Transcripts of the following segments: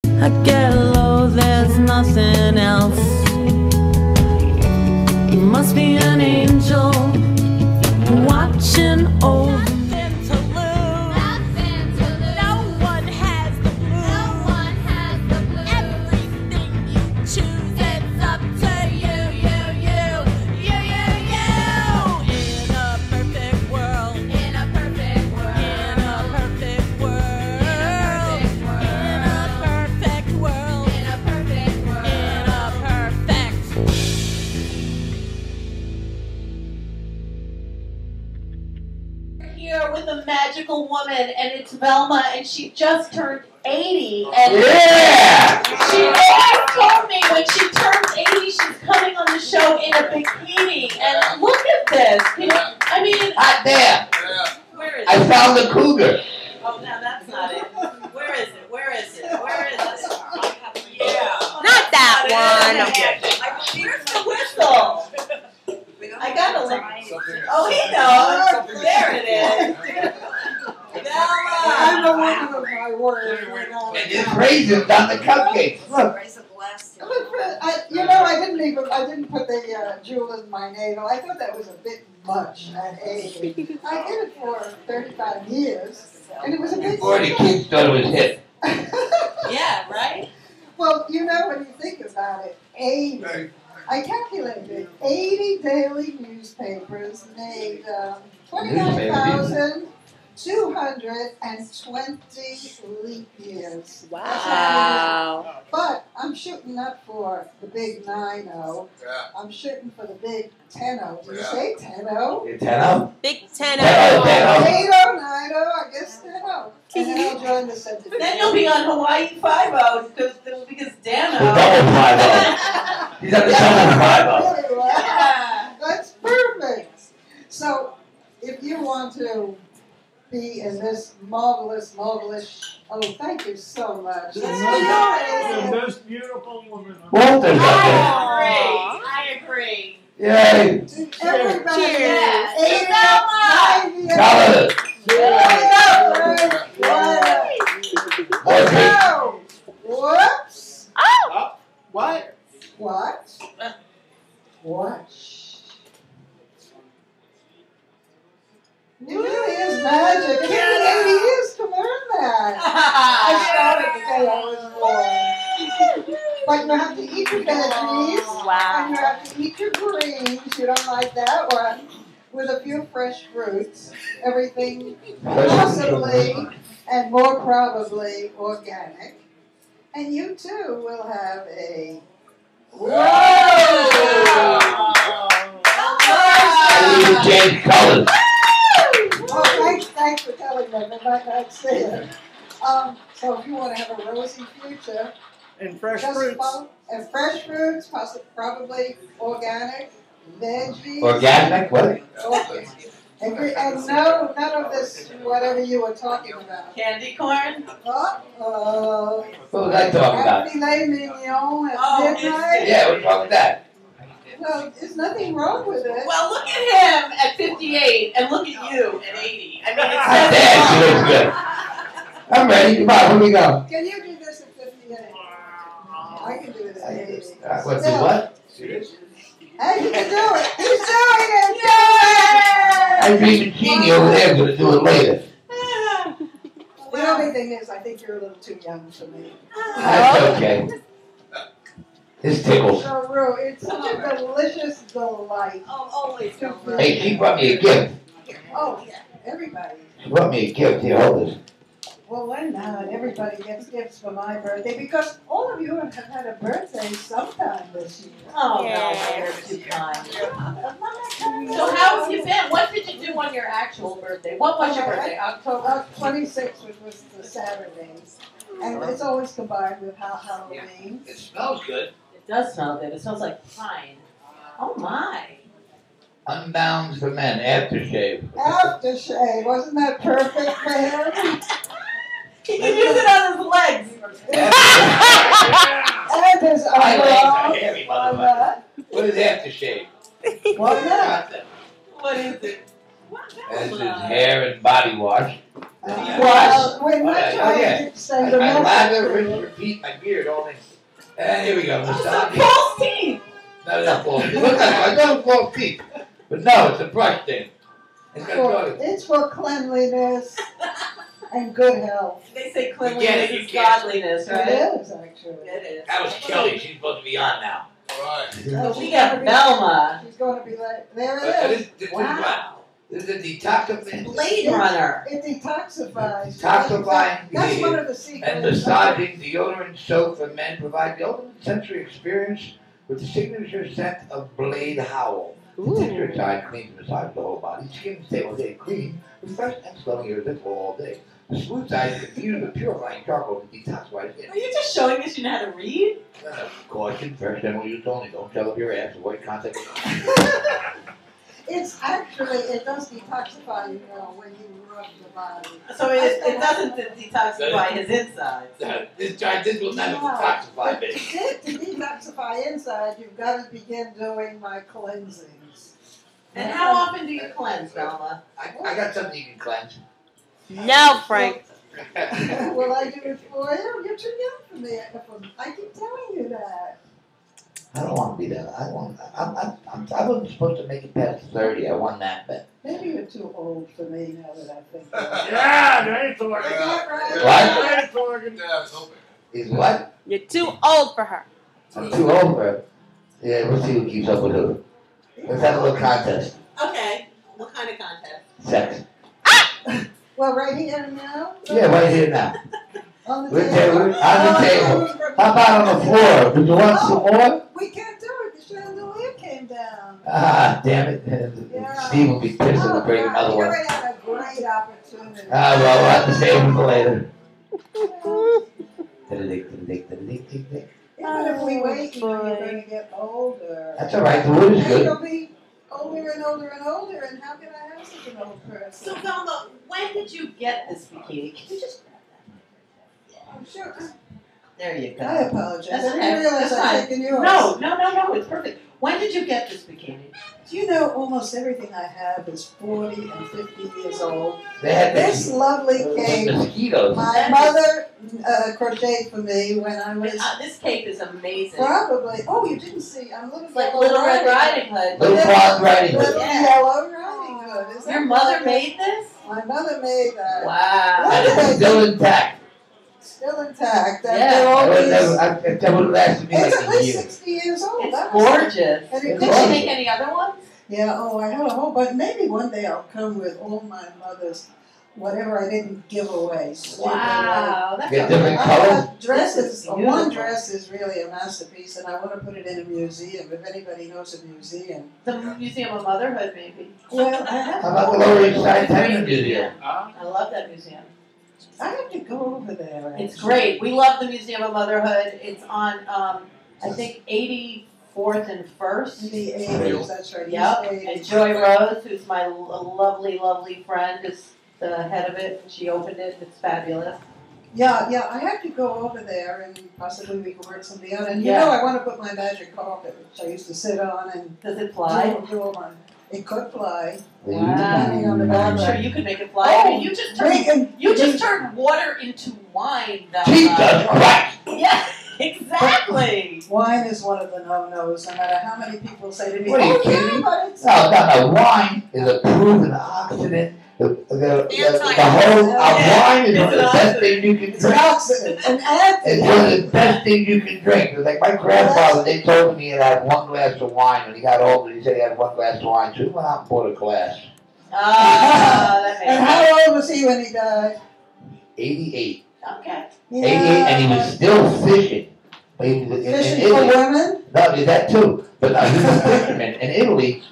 I get low, there's nothing else. You must be an angel watching over. Nothing to lose. Nothing to lose. No one has the blues. No one has the blues. Everything you choose, it's up to you, you. In a perfect world. In a perfect world. In a perfect world. In a perfect world. In a perfect world. In a perfect. Here with a magical woman, and it's VeLMa, and she just turned 80. And Yeah! she always told me when she turns 80, she's coming on the show in a bikini. And look at this. I mean, Hot damn! where is I it? found the cougar. Oh, no, that's not it. Where is it? Where is it? Where is it? Yeah. Not that one. Where's the whistle? I gotta look. Oh, he knows. There it is. I'm VeLMa. a woman of my word. And there's raisins on the cupcakes. Look. I didn't put the jewel in my navel. I thought that was a bit much at 80. I did it for 35 years, and it was a bit. 40 kids thought it was hip. Yeah, right? Well, you know, when you think about it, 80. I calculated 80 daily newspapers made 29,220 leap years. Wow. But I'm shooting not for the big 9-0. I'm shooting for the big 10-0. Did you say 10-0? You 10-0? Big 10 10-0. 8-0, 9-0, I guess 10-0. And then I'll join the Central. Then you'll be on Hawaii 5-0 because Dano. The double 5-0. He's at the double 5-0. Yeah. That's perfect. So, if you want to be in this marvelous, oh, thank you so much. The most beautiful woman. Walter's up there. I agree. Yay. Everybody, Cheers. 80, VeLMa. 90, Colors. Whoops. Oh! What? What? What? It really is magic. It took me 80 years to learn that. I started the day I was born. But you have to eat your veggies. Wow. And you have to eat your greens. You don't like that one. With a few fresh fruits. Everything possibly and more probably organic. And you too will have a Change colors. Oh, thanks for telling them. They might not see it. So if you want to have a rosy future, And fresh just fruits. follow. And fresh fruits, probably organic, veggies. Organic? What? Okay. And no, none of this, whatever you were talking about. Candy corn? Uh-oh. What was I talking about? Filet mignon at Oh, midnight? Yeah, what's wrong with that? Well, there's nothing wrong with it. Well, look at him at 58 and look at you at 80. I mean, it Hot says damn, she looks good. I'm ready. Come on, where we go? Can you do this at 58? I can do it at 80. What's it, what? Hey, you can do it. He's doing it. I dream Genie over there going to do it later. The only thing is, I think you're a little too young for me. That's okay. This tickles. So, Rue, it's such a delicious delight. Oh, always so good. Hey, she brought me a gift. Oh, yeah, everybody. She brought me a gift. Here, hold this. Well, why not? Everybody gets gifts for my birthday because all of you have had a birthday sometime this year. Oh, Yeah. no, you're too kind. So how have you been? What did you do on your actual birthday? What was your birthday? October? 26, which was the Saturday. And it's always combined with Halloween. It smells good. It does smell good. It smells like pine. Oh, my. Unbound for Men, aftershave. Aftershave, wasn't that perfect for him? He can use it on his legs. And his I like overalls. that hairy Why motherfucker. not? What is aftershave? Why not? Nothing. What is it? This is hair and body wash. Flush. We're not Okay, trying okay. to say I the lather, rinse, message. repeat my beard, all things. And here we go. Some Massage. false teeth. Not false teeth. Look, I don't false teeth. But no, it's a brush thing. It's gonna go. It's for cleanliness and good health. They say Again, cleanliness you is can't- godliness, It right? is, actually. It is. That was Kelly. She's supposed to be on now. Right. But we got VeLMa. She's going to be like, there But it is. this is Wow. what? This is a detoxification. Blade Runner. It detoxifies. Detoxifying That's the- one of the secrets. And massaging deodorant soap for men provide the ultimate sensory experience with the signature scent of Blade Howl. The texture side cleans and massages the whole body. Skin stays all day clean, refreshed and slowing your lips all day. The smooth side is infused with purifying charcoal to detoxify skin. Are you just showing us you know how to read? Caution, fresh general use only. Don't shove up your ass. Avoid contact. It's actually, it does detoxify, you know, when you rub the body. So it doesn't detoxify his insides. This will never detoxify me. To detoxify inside, you've got to begin doing my cleansings. And how often do you cleanse, VeLMa? I got something you can cleanse. No, Frank. Will I do it for you? You're too young for me. I keep telling you that. I don't want to be that. I wasn't supposed to make it past 30. I won that bet. Maybe you're too old for me now that I think about it. Yeah, they ain't talking. Is that right? What? They ain't talking. Yeah, I was hoping. Is what? You're too old for her. I'm too old for it. Yeah, we'll see who keeps up with who. Let's have a little contest. Okay. What kind of contest? Sex. Well, right here now? Yeah, right here now. On the We're table. on the table. How about on the floor? Do you want some more? We can't do it. The chandelier came down. Ah, damn it. Yeah. Steve will be pissed if we Oh, bring God, another you one. already had a great opportunity. Ah, well, we'll have to save him for later. Even if we wait, you know, you're going to get older. That's all right. The wood is And good. you'll be older and older and older, and how can I have such an old So person? VeLMa, when did you get this bikini? Can you just I'm sure. there you go. I apologize. That's I okay. didn't realize That's I'd fine. taken yours. No, it's perfect. When did you get this bikini? Do you know almost everything I have is 40 and 50 years old? They had This lovely the cape, mosquitoes. my mother crocheted for me when I was This cape is amazing. probably, oh, you didn't see, I'm looking It's like Little Red Riding Hood. Little Blonde Riding Little Hood. Yeah. Yellow Riding Hood. Is that Your mother right? made this? My mother made that. Wow. And it's still intact. Still intact. And Yeah. they're That would always, that would last me it's like at a least year. 60 years old. It's That was- gorgeous. And it Did gorgeous. she make any other ones? Yeah, oh, I have a whole, but maybe one day I'll come with all my mother's, whatever I didn't give away. Wow. That's Get a- different I colors. have dresses, This is one beautiful. dress is really a masterpiece, and I want to put it in a museum, if anybody knows a museum. The Museum of Motherhood, maybe. Well, I have, How about the Lower East Side Tennis Museum? I love that museum. I have to go over there. It's actually. great. We love the Museum of Motherhood. It's on, I think, 84th and In First. the 80s, that's right. Yep. East And 80s. Joy Rose, who's my lovely, lovely friend, is the head of it. She opened it. It's fabulous. Yeah, I have to go over there, and possibly we can work something out. And you Yeah. know, I want to put my magic carpet, which I used to sit on and Does it fly? do all my. It could fly. Wow. Depending on the I'm sure background. you could make it fly. I mean, you just turned turned water into wine, Jesus Val. Christ! Yeah, exactly. Wine is one of the no-nos, no matter how many people say to me, What are you oh, kidding yeah, me? but it's... No, wine is a proven oxidant. The whole wine is one of the best things you can It's an drink. oxidant, an It's one of the best things you can drink. It's like my grandfather, they told me he had one glass of wine when he got older. He said he had one glass of wine, so he went out and bought a glass. That makes And sense. how old was he when he died? 88. Okay. 88, and he was still fishing. But he was in Fishing for Italy. women? No, that too. But no, he was a fisherman. In Italy,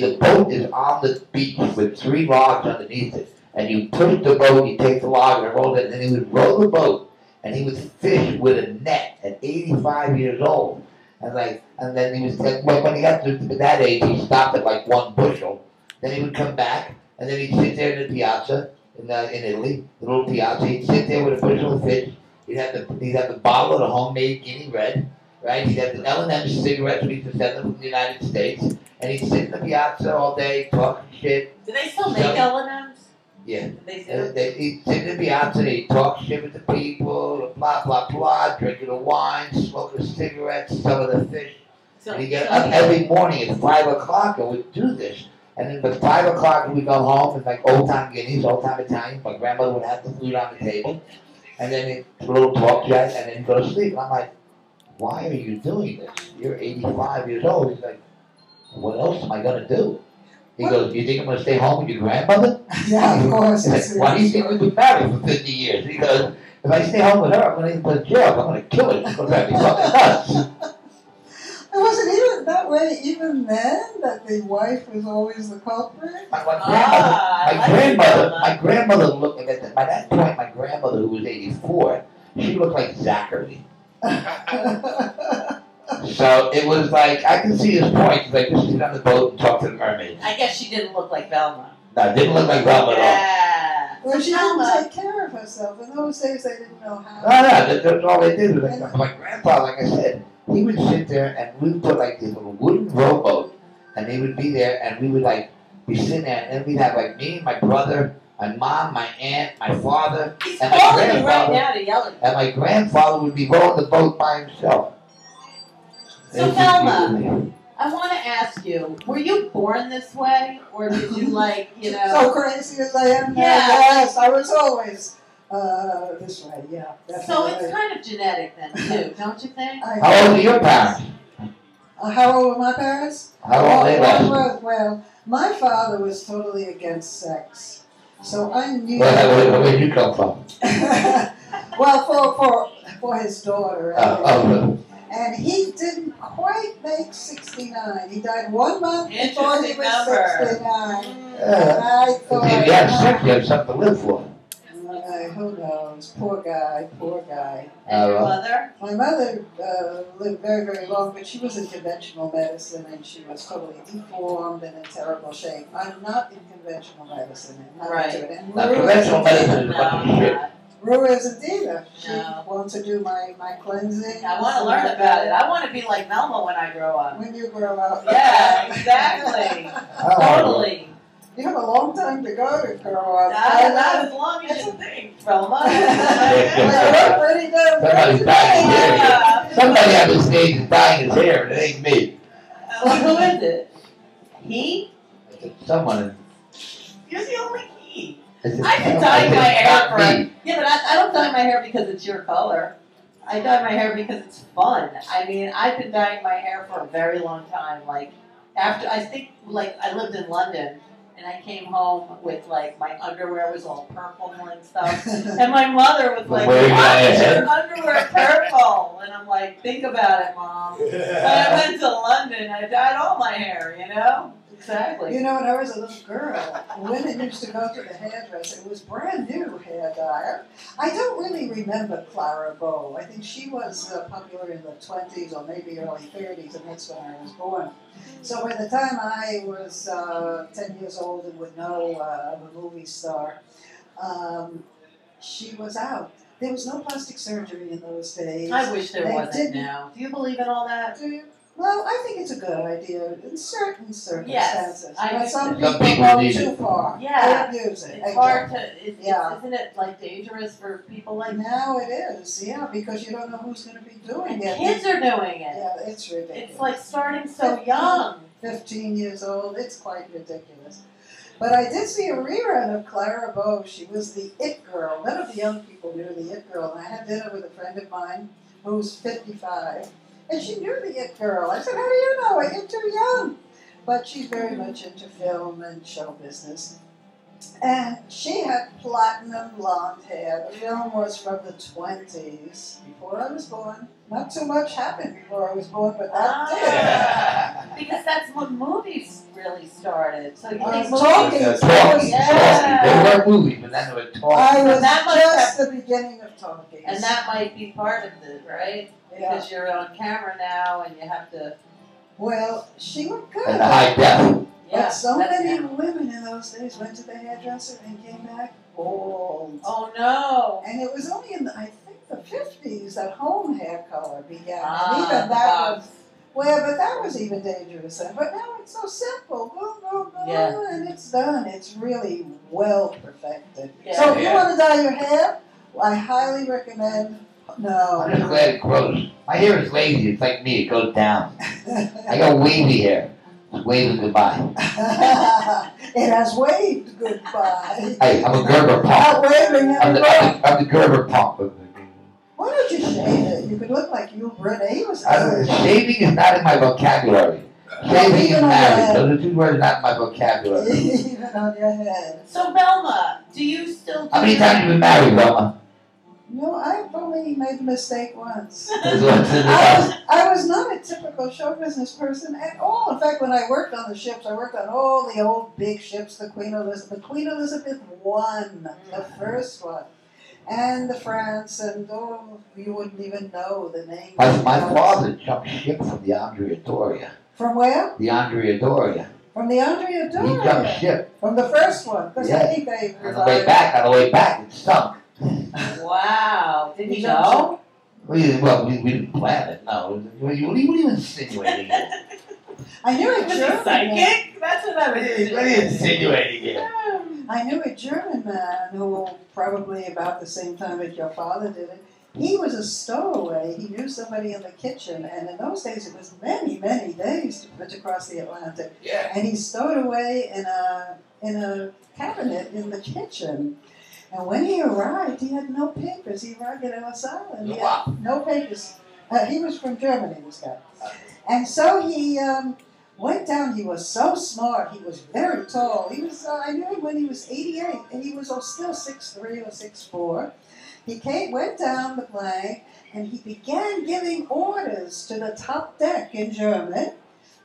the boat is on the beach with 3 logs underneath it. And you push the boat, you take the log and roll it, and then he would roll the boat, and he would fish with a net at 85 years old. And then he was, when he got to that age, he stopped at like 1 bushel. Then he would come back, and then he'd sit there in the piazza in Italy, the little piazza. He'd sit there with a bushel of fish. He'd have the bottle of the homemade Guinea Red, right? He'd have the L&M cigarettes we used to send them from the United States, and he'd sit in the piazza all day talking shit. Do they still make L&Ms? Yeah. They do. He'd sit in Beyonce, he'd talk shit with the people, blah, blah, blah, drinking the wine, smoking cigarettes, some of the fish. So, And he'd get so up every morning at 5 o'clock and we'd do this. And then by 5 o'clock we'd go home and like old time Guineas, old time Italian. My grandmother would have the food on the table. And then a little talk chat and then he'd go to sleep. And I'm like, why are you doing this? You're 85 years old. He's like, what else am I going to do? He goes, you think I'm going to stay home with your grandmother? Yeah, of course. He's like, why do you think we've been married for 50 years? He goes, if I stay home with her, I'm going to end up in jail. I'm going to kill her. She's going to drive me fucking nuts. Was it even that way even then, that the wife was always the culprit? My I grandmother looked at that. By that point, my grandmother, who was 84, she looked like Zachary. So it was like, I can see his point. He's like, just sit on the boat and talk to the mermaids. I guess she didn't look like VeLMa. No, it didn't look like VeLMa at Yeah. Well, she VeLMa. didn't take care of herself. In those days, they didn't know how. all. No, that's all they did. Was like, my grandpa, like I said, he would sit there and we would put like this little wooden rowboat and he would be there and we would like be sitting there and then we'd have like me, my brother, my mom, my aunt, my father, He's and my calling you right grandfather. now to yell at you. And my grandfather would be rowing the boat by himself. So VeLMa, I want to ask you, were you born this way, or did you like, you know? So crazy as I am now, Yeah. yes, I was always this way, yeah. Definitely. So it's kind of genetic then too, don't you think? How old are your parents? How old were my parents? How old are they last? Well, my father was totally against sex, so I knew. Where did you come from? Well, for his daughter. Oh, And he didn't quite make 69. He died 1 month before he Interesting was number. 69. And yeah. I thought, If you have sex, you have something to live for. who knows? Poor guy, poor guy. And your well. mother? My mother lived very, very long, but she was in conventional medicine and she was totally deformed and in terrible shape. I'm not in conventional medicine. I'm not Right. into it. And Now, Rue conventional isn't- medicine is a bunch of shit. Rue isn't either. She No. wants to do my cleansing. I want to learn about it. I want to be like VeLMa when I grow up. When you grow up. Yeah, exactly. Totally. You have a long time to go to grow up. Not as long as you think, VeLMa. Well, you're pretty damn Somebody's good. dying his hair. Yeah. Somebody on this stage is dyeing his hair, and it ain't me. Who is it? He? Someone. You're the only he. It's I can it's dye my hair not for. me. Yeah, but I don't dye my hair because it's your color. I dye my hair because it's fun. I mean, I've been dyeing my hair for a very long time. Like, after, I think, like, I lived in London, and I came home with, like, my underwear was all purple and stuff. And my mother was like, Where you why is at? your underwear purple? And I'm like, think about it, Mom. When I went to London, I dyed all my hair, you know? Exactly. You know, when I was a little girl, women used to go to the hairdresser. It was brand new hair dyer. I don't really remember Clara Bow. I think she was popular in the 20s or maybe early 30s, and that's when I was born. So by the time I was 10 years old and would know of a movie star, she was out. There was no plastic surgery in those days. I wish there They wasn't didn't. now. Do you believe in all that? Do you? Well, I think it's a good idea in certain circumstances. I But do some too. people people go need too it. far. Yeah. They abuse it. It's hard to, Yeah. isn't it like dangerous for people like Now it is, yeah, because you don't know who's going to be doing and it. kids are doing it. Yeah, it's ridiculous. It's like starting so young. 15 years old, it's quite ridiculous. But I did see a rerun of Clara Bow. She was the it girl. None of the young people knew the it girl. And I had dinner with a friend of mine who's 55. And she knew the it girl. I said, how do you know it? You're too young. But she's very much into film and show business. And she had platinum blonde hair. The film was from the 20s, before I was born. Not too much happened before I was born, but that did. Because that's when movies really started. So you think Talking. movies... Talking. Yeah. They were movies, but then they were talking. I was That must just the beginning of talking. And that might be part of it, right? Yeah. Because you're on camera now and you have to... Well, she looked good. And the high def. Yeah, But so that's many now. women in those days went to the hairdresser and came back bald. Oh, no. And it was only in, I think, the 50s that home hair color began. Ah, and even that was Well, but that was even dangerous then. But now it's so simple. Boom, boom, boom, Yeah. and it's done. It's really well perfected. Yeah. So if you Yeah. want to dye your hair, I highly recommend. No. I'm just glad it grows. My hair is lazy. It's like me. It goes down. I got wavy hair. It's waving goodbye. It has waved goodbye. Hey, I'm a Gerber Not pump. waving anymore. I'm the Gerber pump. Why don't you shave it? You could look like you, Brittany. He was ugly. Shaving is not in my vocabulary. Shaving and marriage. Those are two words not in my vocabulary. Even on your head. So VeLMa, do you still do How many times have you been married, VeLMa? No, I've only made the mistake once. What's in the I was not a typical show business person at all. In fact, when I worked on the ships, I worked on all the old big ships, the Queen Elizabeth I, the first one, and the France, and you wouldn't even know the name. My father jumped ship from the Andrea Doria. From where? The Andrea Doria. From the Andrea He jumped Doria. ship. From the first one, because I Yeah. think they On the way back, it sunk. Wow. Did he You know? We didn't plan it. No. What are you insinuating here? I knew a Was he German man. psychic? That's what I was What are you insinuating here? I knew a German man who probably about the same time that your father did it. He was a stowaway. He knew somebody in the kitchen, and in those days it was many, many days to cross the Atlantic. Yeah. And he stowed away in a cabinet in the kitchen. And when he arrived, he had no papers. He arrived at Ellis Island. He had no papers. He was from Germany, this guy. And so he went down. He was so smart. He was very tall. He was. I knew him when he was 88, and he was still 6'3" or 6'4". He went down the plank, and he began giving orders to the top deck in German,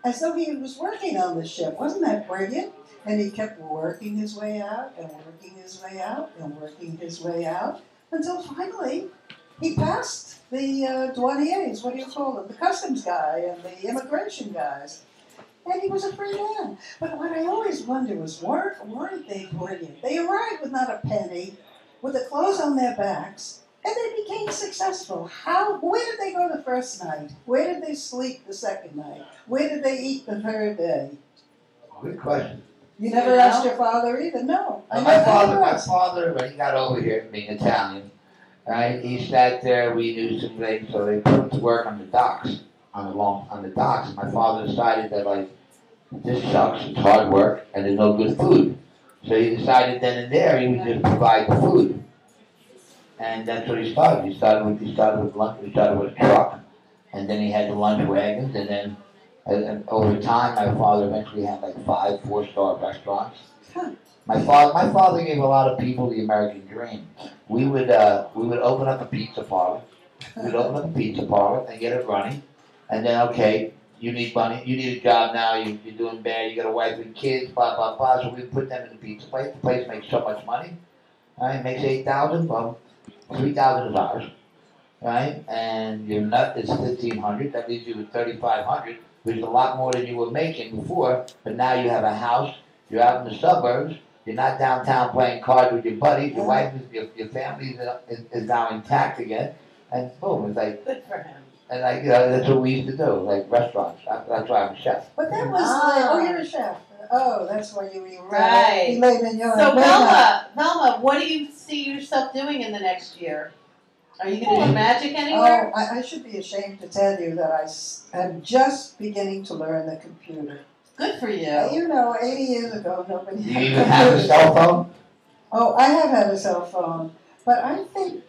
as though he was working on the ship. Wasn't that brilliant? And he kept working his way out, and working his way out, and working his way out, until finally he passed the douaniers, what do you call them, the customs guy and the immigration guys. And he was a free man. But what I always wonder was, weren't they brilliant? They arrived with not a penny, with the clothes on their backs, and they became successful. Where did they go the first night? Where did they sleep the second night? Where did they eat the third day? Good question. You never asked your father either? No. My father, when he got over here, being Italian, right, he sat there, we knew some things, so they put him to work on the docks, on the docks, and my father decided that, like, this sucks, it's hard work, and there's no good food. So he decided then and there he would just provide the food. And that's what he started. He started with lunch, he started with a truck, and then he had the lunch wagons, and then and over time, my father eventually had like 5 4-star restaurants. My father gave a lot of people the American dream. We would open up a pizza parlor. We'd open up a pizza parlor and get it running, and then okay, you need money, you need a job now, you're doing bad, you got a wife and kids, blah blah blah. So we put them in the pizza place. The place makes so much money. Right, makes $8,000. Well, $3,000 is ours. Right, and your nut is $1,500. That leaves you with $3,500. Which is a lot more than you were making before, but now you have a house, you're out in the suburbs, you're not downtown playing cards with your buddies, your wife, your family is now intact again, and boom, it's like, Good for him. and like, that's what we used to do, like restaurants. That's why I'm a chef. But that was you're a chef. Oh, that's why you eat Right. filet mignon. So VeLMa, what do you see yourself doing in the next year? Are you going to do magic anywhere? Oh, I should be ashamed to tell you that I am just beginning to learn the computer. Good for you. You know, 80 years ago, nobody Do you had even have a computers. cell phone? Oh, I have had a cell phone, but I think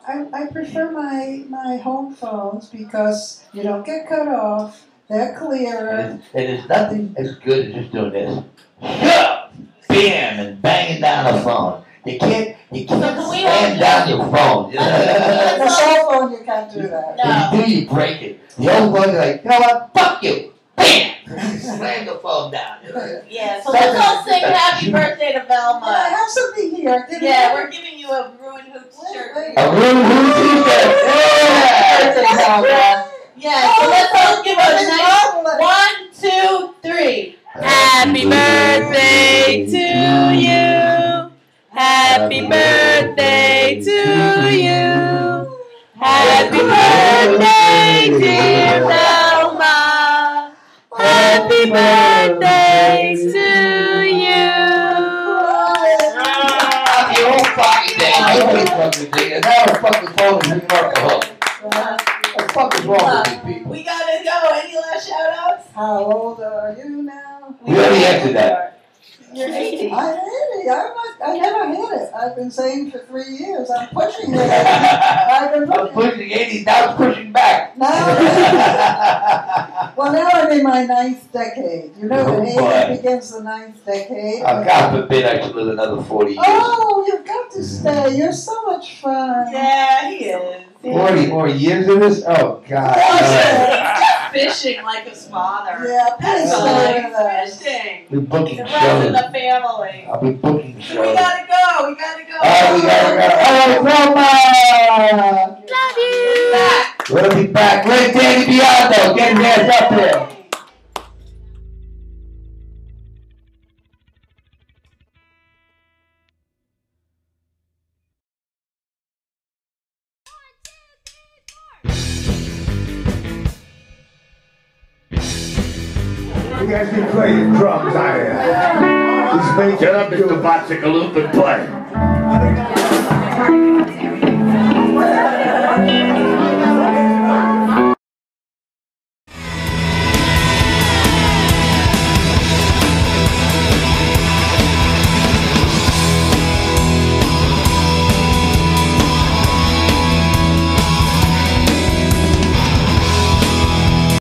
I prefer my home phones because you don't get cut off. They're clearer. It is nothing as good as just doing this. Shut bam, and banging down the phone. You can't stand down your phone. The cell phone, you can't do that. No. If you do, you break it. The old phone, you're like, you know what? Fuck you. Bam! Slam the phone down. Yeah, so let's all sing happy birthday to I VeLMa. have something here. Yeah, we're giving you a Ruin Hoops shirt. A rew-who-nyc-lou-reed-otto. Yeah! Yeah, so let's all give a nice 1, 2, 3. Happy birthday to you. Happy birthday to you. Happy birthday, dear VeLMa. fucking thing. And now the fucking phone is ringing off the hook. What the fuck is wrong with these people? We gotta go. Any last shout outs? How old are you now? We already answered that. You're 80. I'm 80. I never hit it. I've been saying for 3 years. I'm pushing it. I've been I'm pushing pushing 80, now it's pushing back. Now, well, now I'm in my 9th decade. You know, Oh, the boy. age begins the 9th decade. God forbid I should live another 40 years. Oh, you've got to stay. You're so much fun. Yeah, he is. 40 more years of this? Oh, God. Fishing like his father. Yeah, That's please all. stay with us. Fishing. We're booking The rest of shows. the family. I'll be booking We shows. gotta go. We gotta go. Oh, we gotta go. Oh, VeLMa! Love you. We'll be back. Where's Danny Biondo? Get his ass up here. You guys be playing drums, I am. Get up, Mr. Botchicaloop, and play.